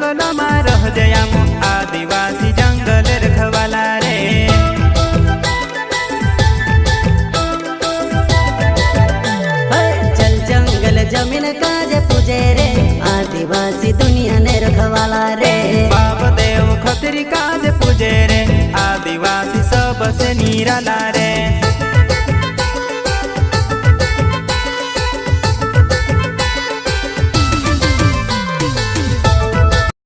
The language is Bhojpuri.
जंगलમાં રહજે આમ आदिवासी जंगल रखवाला रे। चल जंगल जमीन काजे पूजे रे आदिवासी दुनिया ने रखवाला रे। बाप देव खतरी काजे पूजे रे आदिवासी सबसे निराला रे।